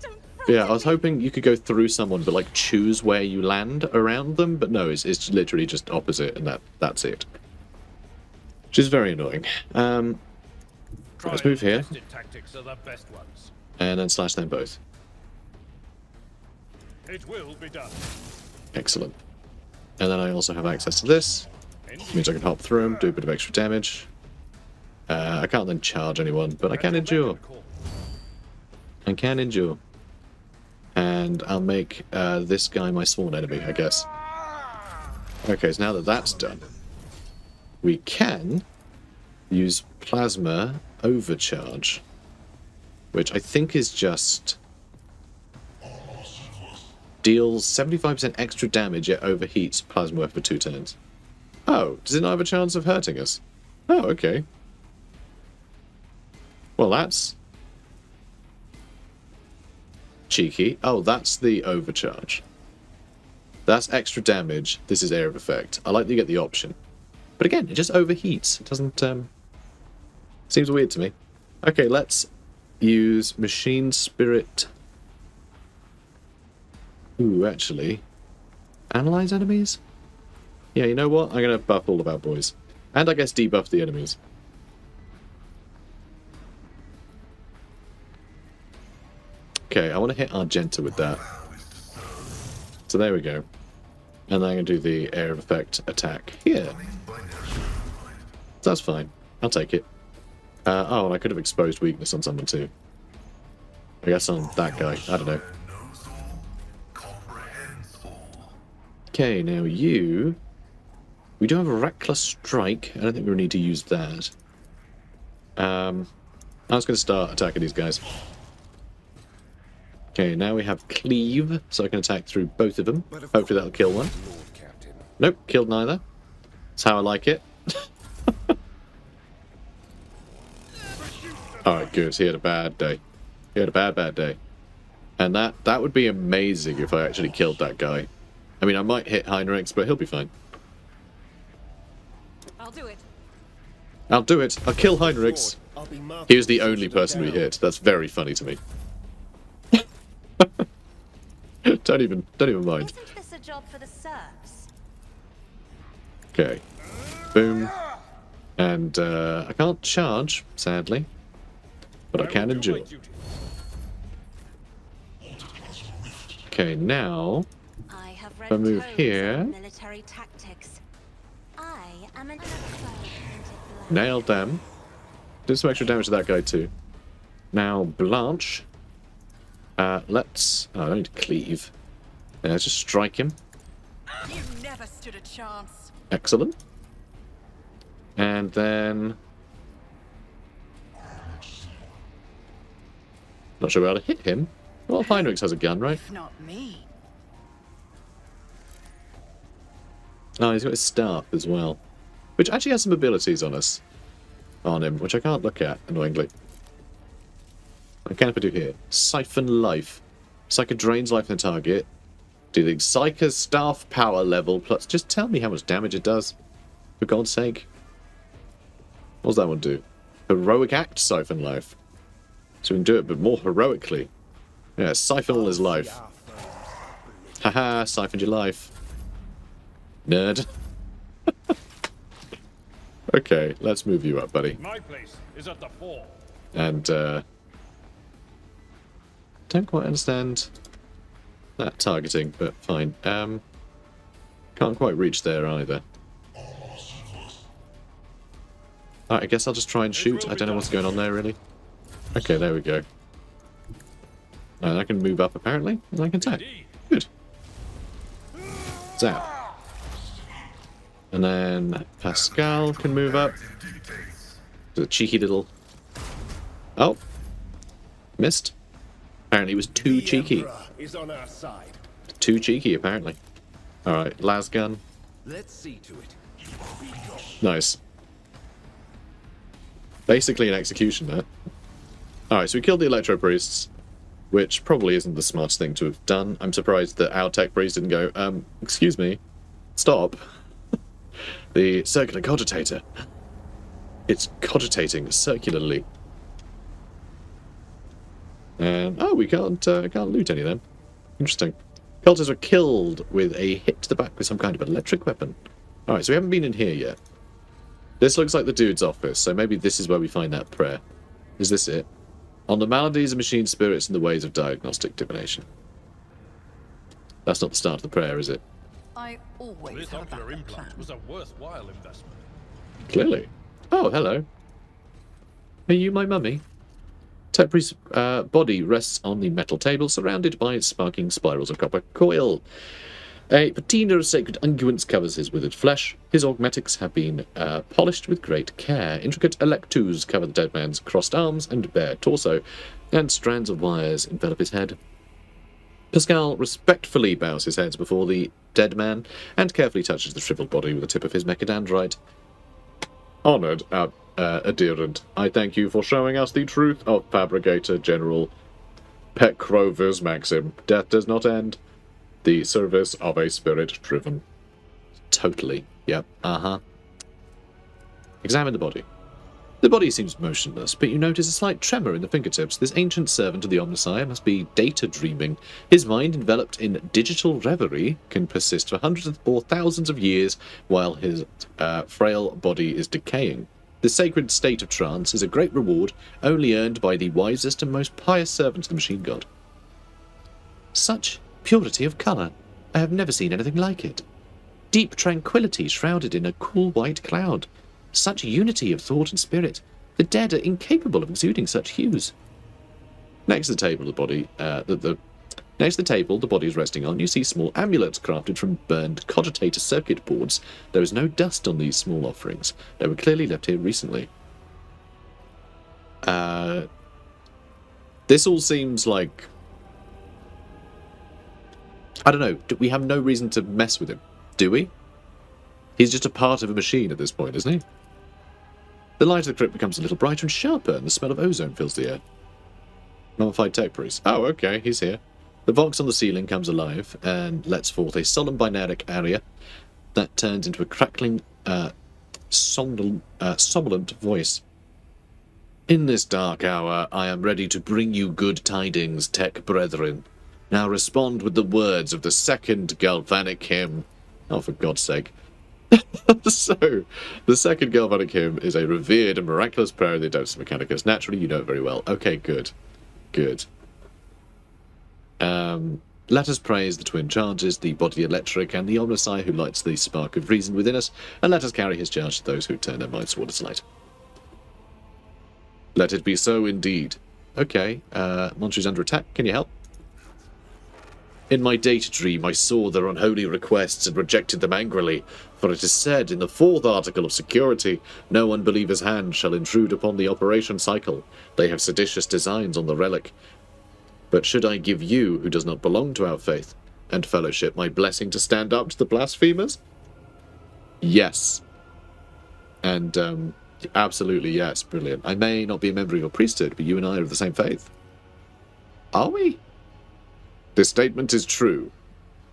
don't Yeah, I was hoping you could go through someone, but like choose where you land around them, but no, it's literally just opposite, and that's it. Which is very annoying. Let's move here, Tested tactics are the best ones. and then slash them both. It will be done. Excellent. And then I also have access to this. Which means I can hop through them, do a bit of extra damage. I can't then charge anyone, but I can endure. I can endure. And I'll make this guy my sworn enemy, I guess. Okay, so now that that's done, we can use Plasma Overcharge, which I think is just deals 75% extra damage, yet overheats Plasma for 2 turns. Oh, does it not have a chance of hurting us? Oh, okay. Well, that's cheeky. Oh, that's the overcharge. That's extra damage. This is area of effect. I like that you get the option. But again, it just overheats. It doesn't, seems weird to me. Okay, let's use Machine Spirit. Ooh, actually. Analyze enemies? Yeah, you know what? I'm going to buff all of our boys. And I guess debuff the enemies. Okay, I want to hit Argenta with that. So there we go. And then I'm going to do the area of effect attack here. That's fine. I'll take it. Oh, and I could have exposed weakness on someone too. I guess on that guy. I don't know. Okay, now you... We do have a Reckless Strike. I don't think we need to use that. I was going to start attacking these guys. Okay, now we have Cleave, so I can attack through both of them. Hopefully that'll kill one. Nope, killed neither. That's how I like it. Alright, good. He had a bad day. He had a bad day. And that would be amazing if I actually killed that guy. I mean, I might hit Heinrichs, but he'll be fine. I'll do it. I'll do it. I'll kill Heinrichs. He was the only person we hit. That's very funny to me. don't even mind. Isn't this a job for the serfs? Okay. Boom. And I can't charge, sadly. But I can endure. Okay, now I have read if I move tomes here. on military tactics. I am an expert. Nailed them. Did some extra damage to that guy too. Now Blanche. Let's... Oh, I don't need to cleave. Yeah, let's just strike him. You never stood a chance. Excellent. And then... Not sure how to hit him. Well, Heinrichs has a gun, right? If not me. Oh, he's got his staff as well. Which actually has some abilities on us. On him, which I can't look at, annoyingly. I can if I do here. Siphon life. Psycho drains life in the target. Do the Psycho's staff power level plus... Just tell me how much damage it does. For God's sake. What does that one do? Heroic act siphon life. So we can do it, but more heroically. Yeah, siphon all his life. Haha, siphoned your life. Nerd. Okay, let's move you up, buddy. My place is at the fore. And, don't quite understand that targeting, but fine. Can't quite reach there either. Alright, I guess I'll just try and shoot. I don't know what's going on there, really. Okay, there we go. And I can move up, apparently, and I can attack. Good. Zap. And then Pascal can move up. The cheeky little... Oh. Missed. Apparently it was too cheeky. Is on our side. Too cheeky, apparently. Alright, lasgun. Let's see to it. Nice. Basically an execution there. Alright, so we killed the Electro Priests, which probably isn't the smartest thing to have done. I'm surprised that our tech priest didn't go, excuse me, stop. The circular cogitator. It's cogitating circularly. And, oh, we can't loot any of them. Interesting. Cultists were killed with a hit to the back with some kind of electric weapon. Alright, so we haven't been in here yet. This looks like the dude's office, so maybe this is where we find that prayer. Is this it? On the maladies of machine spirits and the ways of diagnostic divination. That's not the start of the prayer, is it? I always This have a ocular backup implant plan. was a worthwhile investment. Clearly. Oh, hello. Are you my mummy? Tech Priest's body rests on the metal table, surrounded by sparking spirals of copper coil. A patina of sacred unguents covers his withered flesh. His augmetics have been polished with great care. Intricate electus cover the dead man's crossed arms and bare torso, and strands of wires envelop his head. Pascal respectfully bows his head before the dead man and carefully touches the shriveled body with the tip of his mechadendrite. Honoured adherent, I thank you for showing us the truth of Fabricator General Peckrover's maxim. Death does not end the service of a spirit driven. Totally. Yep. Examine the body. The body seems motionless, but you notice a slight tremor in the fingertips. This ancient servant of the Omnissiah must be data dreaming. His mind, enveloped in digital reverie, can persist for hundreds or thousands of years while his frail body is decaying. The sacred state of trance is a great reward only earned by the wisest and most pious servant of the machine god. Such purity of colour. I have never seen anything like it. Deep tranquillity shrouded in a cool white cloud. Such unity of thought and spirit. The dead are incapable of exuding such hues. Next to the table, next to the table the body is resting on, you see small amulets crafted from burned cogitator circuit boards. There is no dust on these small offerings. They were clearly left here recently. This all seems like... I don't know. We have no reason to mess with him, do we? He's just a part of a machine at this point, isn't he? The light of the crypt becomes a little brighter and sharper, and the smell of ozone fills the air. Mummified tech priest. Oh, okay, he's here. The vox on the ceiling comes alive and lets forth a solemn binaric aria that turns into a crackling, somnolent voice. In this dark hour, I am ready to bring you good tidings, tech brethren. Now respond with the words of the second galvanic hymn. Oh, for God's sake. So, the second galvanic hymn is a revered and miraculous prayer in the Dose Mechanicus. Naturally, you know it very well. Okay, good. Good. Let us praise the twin charges, the body electric, and the Omnissiah who lights the spark of reason within us, and let us carry his charge to those who turn their minds toward its light. Let it be so indeed. Okay, Monstry's under attack. Can you help? In my data dream, I saw their unholy requests and rejected them angrily, for it is said in the 4th article of security, no unbeliever's hand shall intrude upon the operation cycle. They have seditious designs on the relic. But should I give you, who does not belong to our faith and fellowship, my blessing to stand up to the blasphemers? Yes. And, absolutely yes, brilliant. I may not be a member of your priesthood, but you and I are of the same faith. Are we? This statement is true.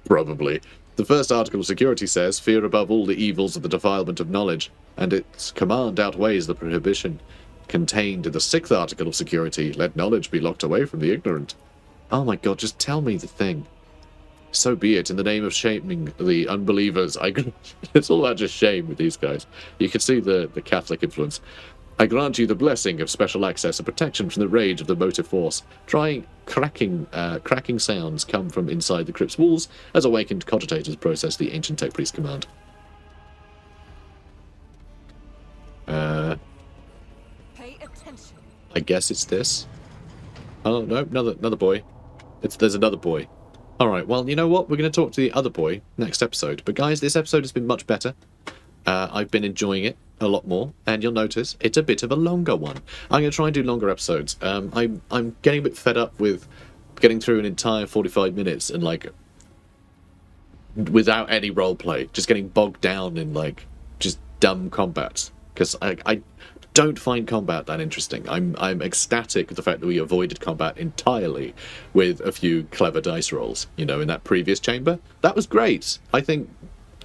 Probably. The 1st article of security says, fear above all the evils of the defilement of knowledge, and its command outweighs the prohibition contained in the 6th article of security, let knowledge be locked away from the ignorant. Oh my God, just tell me the thing. So be it, in the name of shaming the unbelievers. It's all about just shame with these guys. You can see the Catholic influence. I grant you the blessing of special access and protection from the rage of the motive force. Cracking sounds come from inside the crypt's walls as awakened cogitators process the ancient tech priest command. attention. I guess it's this. Oh no, another boy. There's another boy. Alright, well, you know what? We're going to talk to the other boy next episode. But guys, this episode has been much better. I've been enjoying it a lot more, and you'll notice it's a bit of a longer one. I'm going to try and do longer episodes. I'm getting a bit fed up with getting through an entire 45 minutes and, like, without any roleplay. Just getting bogged down in, like, just dumb combats. Because I don't find combat that interesting. I'm ecstatic at the fact that we avoided combat entirely with a few clever dice rolls, you know, in that previous chamber. That was great. I think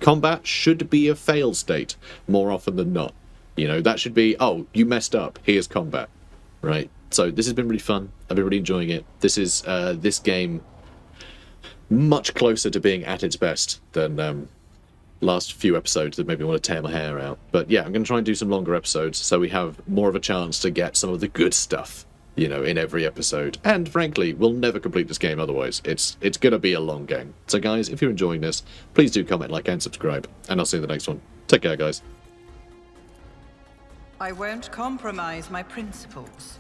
combat should be a fail state more often than not. You know, that should be, oh, you messed up, here's combat, right? So this has been really fun. I've been really enjoying it. This is this game much closer to being at its best than last few episodes that made me want to tear my hair out. But yeah, I'm going to try and do some longer episodes so we have more of a chance to get some of the good stuff, you know, in every episode. And frankly, we'll never complete this game otherwise. It's going to be a long game. So guys, if you're enjoying this, please do comment, like, and subscribe. And I'll see you in the next one. Take care, guys. I won't compromise my principles.